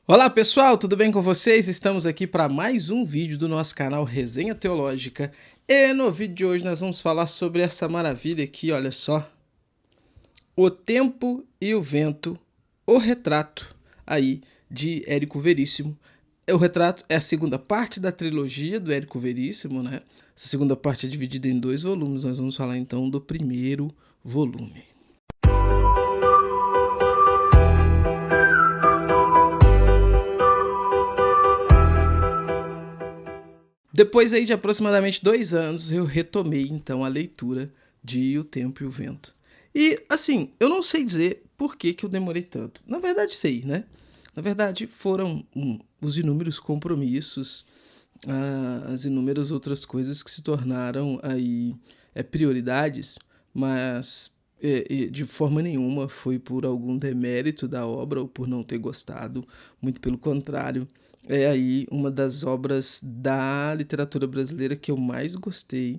Olá pessoal, tudo bem com vocês? Estamos aqui para mais um vídeo do nosso canal Resenha Teológica e no vídeo de hoje nós vamos falar sobre essa maravilha aqui, olha só. O Tempo e o Vento, o retrato aí de Érico Veríssimo. O retrato é a segunda parte da trilogia do Érico Veríssimo, né? Essa segunda parte é dividida em 2 volumes, nós vamos falar então do primeiro volume. Depois aí de aproximadamente 2 anos, eu retomei então a leitura de O Tempo e o Vento. E assim, eu não sei dizer por que eu demorei tanto. Na verdade sei, né? Na verdade foram os inúmeros compromissos, as inúmeras outras coisas que se tornaram aí prioridades, mas de forma nenhuma foi por algum demérito da obra ou por não ter gostado, muito pelo contrário. É aí uma das obras da literatura brasileira que eu mais gostei,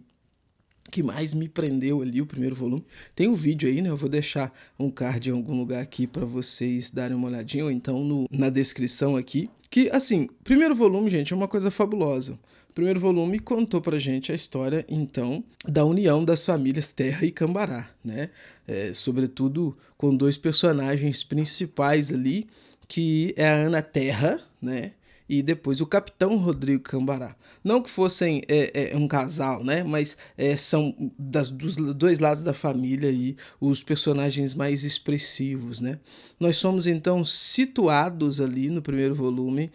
que mais me prendeu ali, o primeiro volume. Tem um vídeo aí, né? Eu vou deixar um card em algum lugar aqui para vocês darem uma olhadinha, ou então na descrição aqui. Que, assim, primeiro volume, gente, é uma coisa fabulosa. O primeiro volume contou pra gente a história, então, da união das famílias Terra e Cambará, né? Sobretudo com 2 personagens principais ali, que é a Ana Terra, né? E depois o Capitão Rodrigo Cambará. Não que fossem um casal, né? Mas são dos 2 lados da família aí os personagens mais expressivos, né? Nós somos então situados ali no primeiro volume,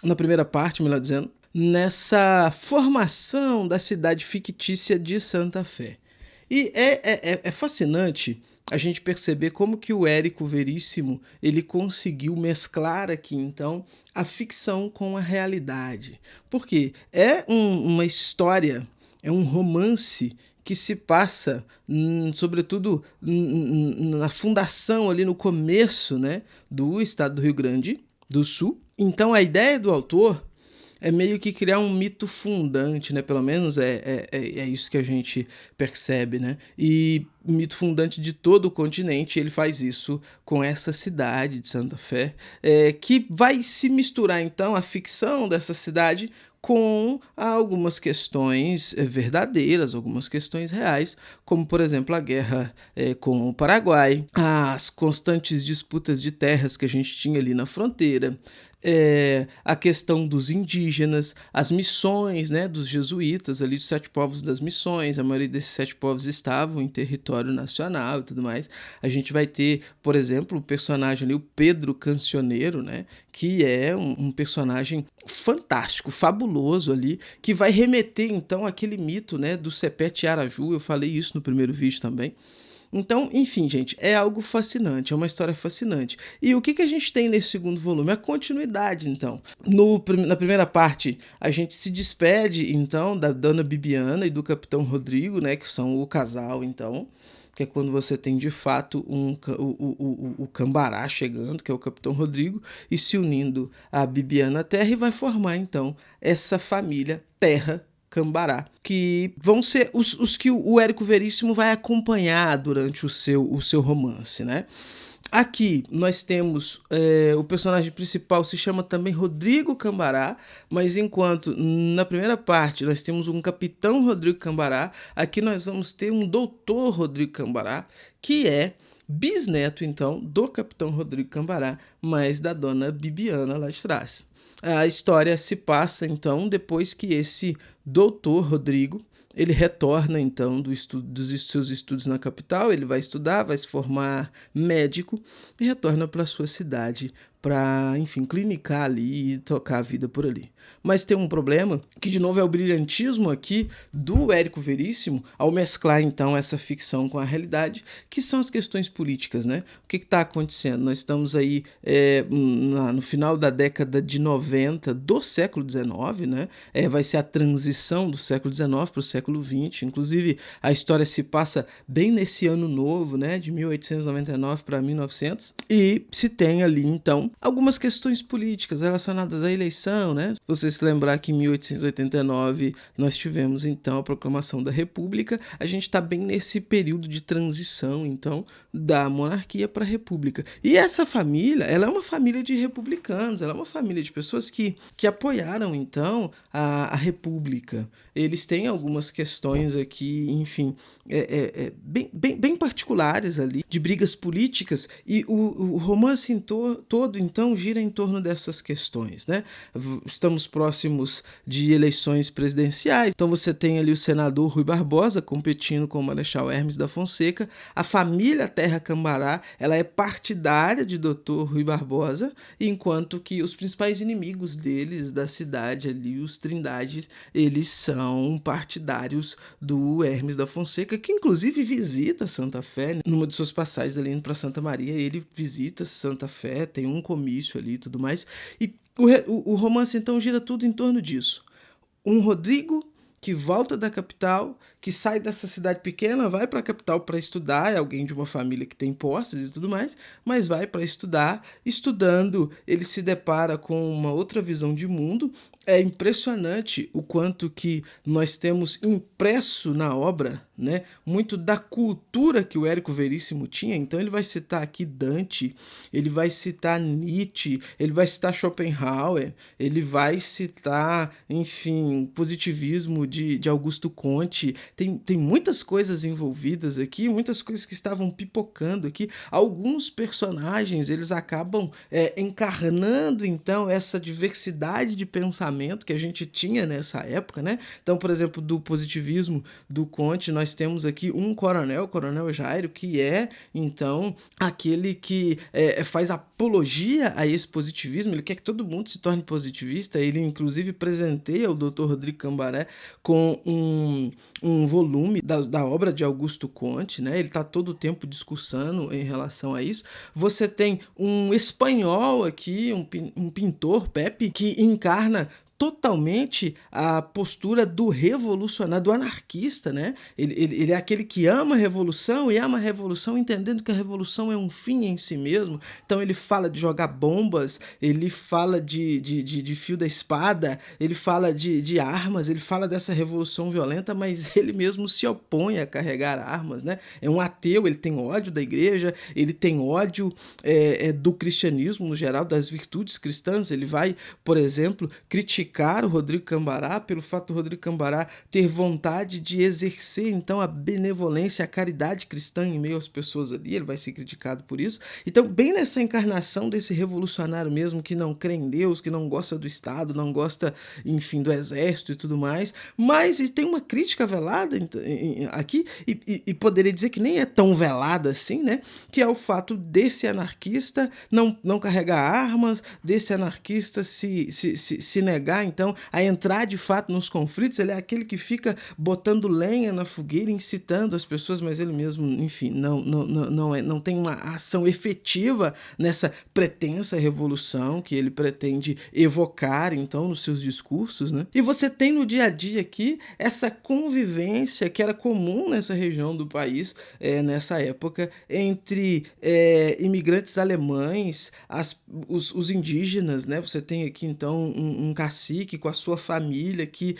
na primeira parte, melhor dizendo, nessa formação da cidade fictícia de Santa Fé. E é fascinante a gente perceber como que o Érico Veríssimo ele conseguiu mesclar aqui então a ficção com a realidade. Porque uma história, é um romance que se passa, sobretudo, na fundação, ali no começo, né, do estado do Rio Grande do Sul. Então a ideia do autor é meio que criar um mito fundante, né? Pelo menos é isso que a gente percebe, né? E mito fundante de todo o continente, ele faz isso com essa cidade de Santa Fé, que vai se misturar, então, a ficção dessa cidade com algumas questões verdadeiras, algumas questões reais, como, por exemplo, a guerra com o Paraguai, as constantes disputas de terras que a gente tinha ali na fronteira, a questão dos indígenas, as missões, né, dos jesuítas, ali dos 7 povos das missões, a maioria desses 7 povos estavam em território nacional e tudo mais. A gente vai ter, por exemplo, o personagem ali, o Pedro Cancioneiro, né, que é um personagem fantástico, fabuloso ali, que vai remeter então àquele mito, né, do Sepete Araju. Eu falei isso no primeiro vídeo também. Então, enfim, gente, é algo fascinante, é uma história fascinante. E o que a gente tem nesse segundo volume? A continuidade, então. Na primeira parte, a gente se despede, então, da Dona Bibiana e do Capitão Rodrigo, né, que são o casal, então, que é quando você tem, de fato, o Cambará chegando, que é o Capitão Rodrigo, e se unindo à Bibiana Terra, e vai formar, então, essa família Terra Cambará, que vão ser os que o Érico Veríssimo vai acompanhar durante o seu romance, né? Aqui nós temos o personagem principal se chama também Rodrigo Cambará, mas enquanto na primeira parte nós temos um Capitão Rodrigo Cambará, aqui nós vamos ter um Doutor Rodrigo Cambará, que é bisneto então do Capitão Rodrigo Cambará, mas da Dona Bibiana lá de trás. A história se passa, então, depois que esse doutor Rodrigo, ele retorna, então, dos seus estudos na capital, ele vai estudar, vai se formar médico e retorna para sua cidade para, enfim, clinicar ali e tocar a vida por ali. Mas tem um problema, que de novo é o brilhantismo aqui do Érico Veríssimo, ao mesclar então essa ficção com a realidade, que são as questões políticas, né? O que está acontecendo? Nós estamos aí no final da década de 90 do século XIX, né? Vai ser a transição do século XIX para o século XX, inclusive a história se passa bem nesse ano novo, né? De 1899 para 1900, e se tem ali então então algumas questões políticas relacionadas à eleição, né? Se você se lembrar que em 1889 nós tivemos então a proclamação da República, a gente está bem nesse período de transição então da monarquia para a República. E essa família, ela é uma família de republicanos, ela é uma família de pessoas que apoiaram então a República. Eles têm algumas questões aqui, enfim, bem particulares ali, de brigas políticas, e o romance todo, então, gira em torno dessas questões, né? Estamos próximos de eleições presidenciais, então você tem ali o senador Rui Barbosa competindo com o Marechal Hermes da Fonseca, a família Terra Cambará, ela é partidária de Dr. Rui Barbosa, enquanto que os principais inimigos deles, da cidade ali, os Trindades, eles são partidários do Hermes da Fonseca, que inclusive visita Santa Fé, numa de suas passagens ali indo para Santa Maria, ele visita Santa Fé, tem um comício ali e tudo mais, e o romance então gira tudo em torno disso. Um Rodrigo que volta da capital, que sai dessa cidade pequena, vai para a capital para estudar, é alguém de uma família que tem posses e tudo mais, mas vai para estudar. Estudando, ele se depara com uma outra visão de mundo. É impressionante o quanto que nós temos impresso na obra, né, muito da cultura que o Érico Veríssimo tinha. Então ele vai citar aqui Dante, ele vai citar Nietzsche, ele vai citar Schopenhauer, ele vai citar, enfim, positivismo de Augusto Comte. Tem muitas coisas envolvidas aqui, muitas coisas que estavam pipocando aqui. Alguns personagens, eles acabam encarnando, então, essa diversidade de pensamento que a gente tinha nessa época, né? Então, por exemplo, do positivismo do Comte, nós temos aqui um coronel, o Coronel Jairo, que é, então, aquele que faz apologia a esse positivismo. Ele quer que todo mundo se torne positivista. Ele, inclusive, presenteia o Dr. Rodrigo Cambaré com um volume da obra de Augusto Comte, né? Ele está todo o tempo discursando em relação a isso. Você tem um espanhol aqui, um pintor, Pepe, que encarna totalmente a postura do revolucionário, do anarquista, né? Ele é aquele que ama a revolução e ama a revolução entendendo que a revolução é um fim em si mesmo. Então ele fala de jogar bombas, ele fala de fio da espada, ele fala de armas, ele fala dessa revolução violenta, mas ele mesmo se opõe a carregar armas, né? É um ateu, ele tem ódio da igreja, ele tem ódio do cristianismo no geral, das virtudes cristãs. Ele vai, por exemplo, criticar o Rodrigo Cambará pelo fato do Rodrigo Cambará ter vontade de exercer então a benevolência, a caridade cristã em meio às pessoas ali. Ele vai ser criticado por isso. Então, bem nessa encarnação desse revolucionário mesmo, que não crê em Deus, que não gosta do Estado, não gosta, enfim, do exército e tudo mais, mas tem uma crítica velada aqui, e poderia dizer que nem é tão velada assim, né? Que é o fato desse anarquista não carregar armas, desse anarquista se negar então a entrar de fato nos conflitos. Ele é aquele que fica botando lenha na fogueira, incitando as pessoas, mas ele mesmo, enfim, não tem uma ação efetiva nessa pretensa revolução que ele pretende evocar então nos seus discursos, né? E você tem no dia a dia aqui essa convivência que era comum nessa região do país, nessa época, entre imigrantes alemães, os indígenas, né? Você tem aqui então um cacique com a sua família que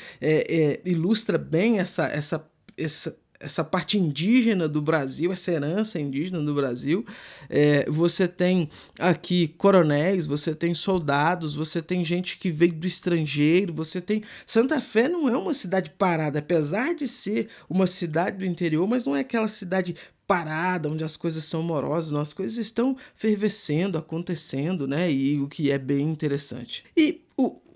ilustra bem essa parte indígena do Brasil, essa herança indígena do Brasil. Você tem aqui coronéis, você tem soldados, você tem gente que veio do estrangeiro, você tem... Santa Fé não é uma cidade parada, apesar de ser uma cidade do interior, mas não é aquela cidade parada, onde as coisas são morosas, não, as coisas estão fervescendo, acontecendo, né? E o que é bem interessante. E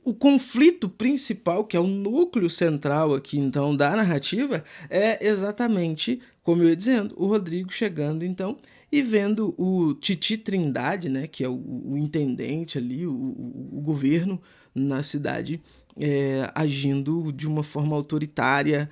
o conflito principal, que é o núcleo central aqui, então, da narrativa, é exatamente, como eu ia dizendo, o Rodrigo chegando, então, e vendo o Titi Trindade, né, que é o intendente ali, o governo na cidade, agindo de uma forma autoritária,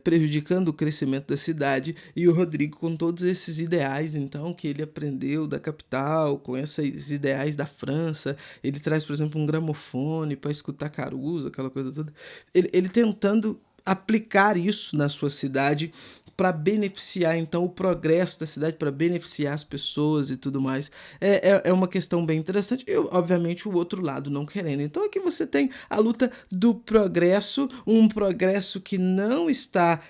prejudicando o crescimento da cidade, e o Rodrigo com todos esses ideais então que ele aprendeu da capital, com esses ideais da França. Ele traz, por exemplo, um gramofone para escutar Caruso, aquela coisa toda, ele tentando aplicar isso na sua cidade para beneficiar então o progresso da cidade, para beneficiar as pessoas e tudo mais. É uma questão bem interessante. E, obviamente, o outro lado não querendo. Então aqui você tem a luta do progresso, um progresso que não está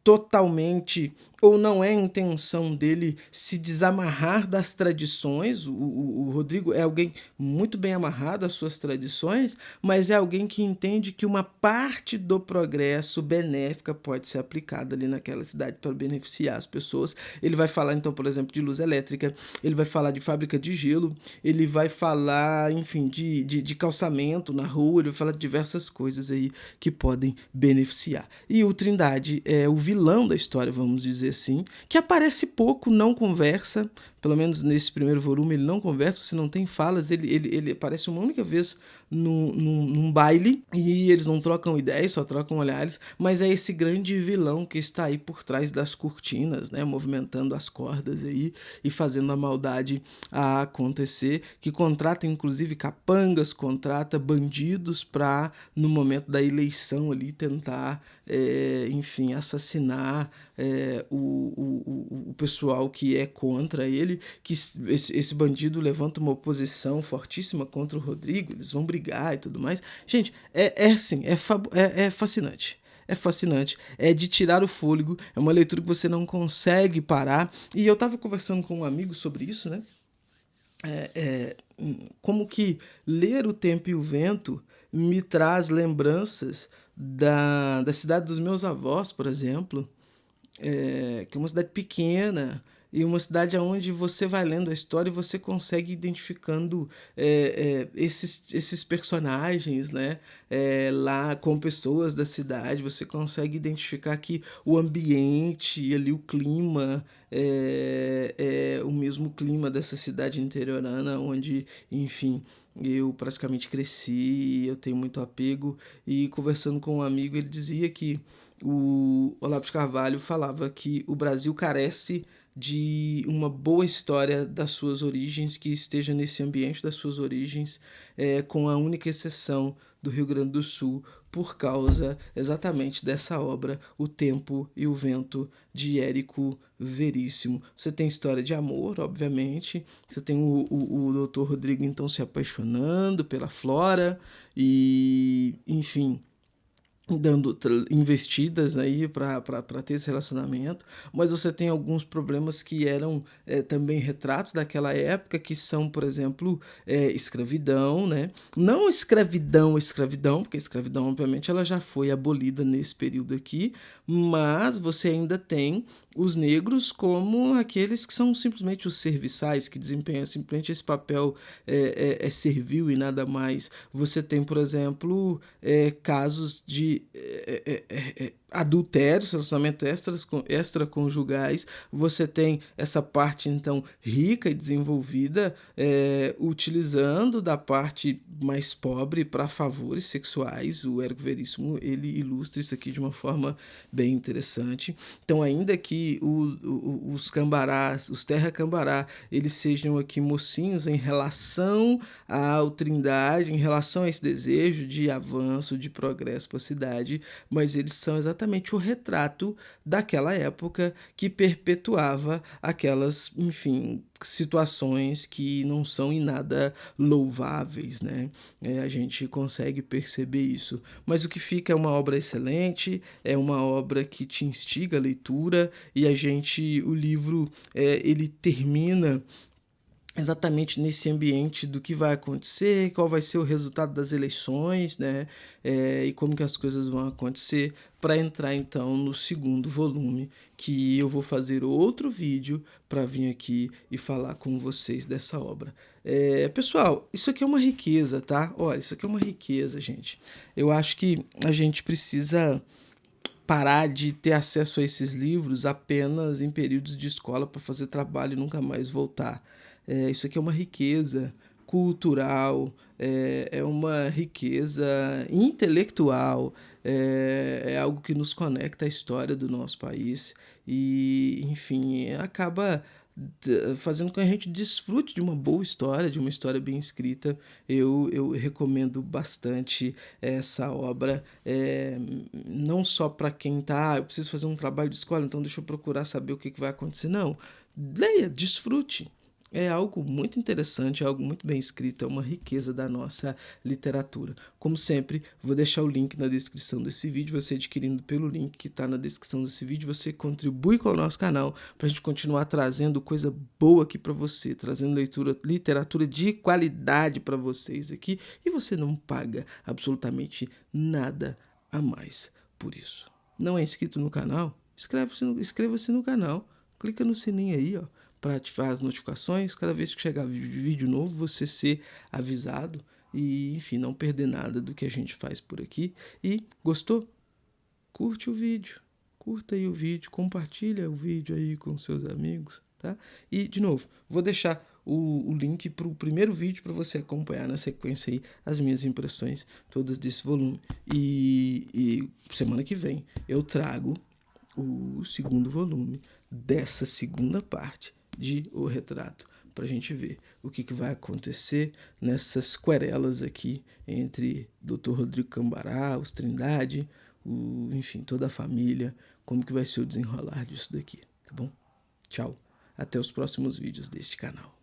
totalmente, ou não é a intenção dele se desamarrar das tradições. O Rodrigo é alguém muito bem amarrado às suas tradições, mas é alguém que entende que uma parte do progresso benéfica pode ser aplicada ali naquela cidade para beneficiar as pessoas. Ele vai falar, então, por exemplo, de luz elétrica, ele vai falar de fábrica de gelo, ele vai falar, enfim, de calçamento na rua, ele vai falar de diversas coisas aí que podem beneficiar. E o Trindade é o vilão da história, vamos dizer assim, que aparece pouco, não conversa, pelo menos nesse primeiro volume ele não conversa, você não tem falas, ele aparece uma única vez num baile e eles não trocam ideias, só trocam olhares, mas é esse grande vilão que está aí por trás das cortinas, né, movimentando as cordas aí e fazendo a maldade a acontecer, que contrata inclusive capangas, contrata bandidos para no momento da eleição ali tentar, enfim, assassinar o pessoal que é contra ele, que esse bandido levanta uma oposição fortíssima contra o Rodrigo, eles vão brigar e tudo mais. Gente, assim, é fascinante. É fascinante, é de tirar o fôlego, é uma leitura que você não consegue parar. E eu tava conversando com um amigo sobre isso, né? Como que ler O Tempo e o Vento me traz lembranças da cidade dos meus avós, por exemplo, que é uma cidade pequena e uma cidade onde você vai lendo a história e você consegue identificando esses personagens, né? Lá com pessoas da cidade, você consegue identificar que o ambiente e ali o clima é o mesmo clima dessa cidade interiorana onde, enfim, eu praticamente cresci, eu tenho muito apego. E conversando com um amigo, ele dizia que o Olavo de Carvalho falava que o Brasil carece de uma boa história das suas origens, que esteja nesse ambiente das suas origens, com a única exceção do Rio Grande do Sul, por causa exatamente dessa obra, O Tempo e o Vento, de Érico Veríssimo. Você tem história de amor, obviamente, você tem o Dr. Rodrigo então se apaixonando pela Flora e, enfim, dando investidas aí para ter esse relacionamento, mas você tem alguns problemas que eram também retratos daquela época, que são, por exemplo, escravidão, né? Não escravidão, porque a escravidão, obviamente, ela já foi abolida nesse período aqui, mas você ainda tem os negros como aqueles que são simplesmente os serviçais, que desempenham simplesmente esse papel servil e nada mais. Você tem, por exemplo, casos de adultérios, relacionamentos extraconjugais. Você tem essa parte, então, rica e desenvolvida, utilizando da parte mais pobre para favores sexuais. O Érico Veríssimo, ele ilustra isso aqui de uma forma bem interessante. Então, ainda que os cambarás, os terra-cambará, eles sejam aqui mocinhos em relação ao Trindade, em relação a esse desejo de avanço, de progresso para a cidade, mas eles são exatamente o retrato daquela época que perpetuava aquelas, enfim, situações que não são em nada louváveis, né? A gente consegue perceber isso. Mas o que fica é uma obra excelente, é uma obra que te instiga a leitura e o livro, ele termina exatamente nesse ambiente do que vai acontecer, qual vai ser o resultado das eleições, né? E como que as coisas vão acontecer, para entrar então no segundo volume, que eu vou fazer outro vídeo para vir aqui e falar com vocês dessa obra. Pessoal, isso aqui é uma riqueza, tá? Olha, isso aqui é uma riqueza, gente. Eu acho que a gente precisa parar de ter acesso a esses livros apenas em períodos de escola para fazer trabalho e nunca mais voltar. Isso aqui é uma riqueza cultural, é uma riqueza intelectual, é algo que nos conecta à história do nosso país e, enfim, acaba fazendo com que a gente desfrute de uma boa história, de uma história bem escrita. Eu recomendo bastante essa obra, não só para quem tá, eu preciso fazer um trabalho de escola, então deixa eu procurar saber o que vai acontecer. Não, leia, desfrute. É algo muito interessante, é algo muito bem escrito, é uma riqueza da nossa literatura. Como sempre, vou deixar o link na descrição desse vídeo. Você adquirindo pelo link que está na descrição desse vídeo, você contribui com o nosso canal para a gente continuar trazendo coisa boa aqui para você, trazendo literatura de qualidade para vocês aqui, e você não paga absolutamente nada a mais por isso. Não é inscrito no canal? Inscreva-se no canal, clica no sininho aí, ó, para ativar as notificações, cada vez que chegar vídeo novo, você ser avisado e, enfim, não perder nada do que a gente faz por aqui. E gostou? Curte o vídeo, curta aí o vídeo, compartilha o vídeo aí com seus amigos, tá? E, de novo, vou deixar o link para o primeiro vídeo para você acompanhar na sequência aí as minhas impressões todas desse volume. E semana que vem eu trago o segundo volume dessa segunda parte de O Retrato, para a gente ver o que vai acontecer nessas querelas aqui entre Dr. Rodrigo Cambará, os Trindade, enfim, toda a família, como que vai ser o desenrolar disso daqui, tá bom? Tchau, até os próximos vídeos deste canal.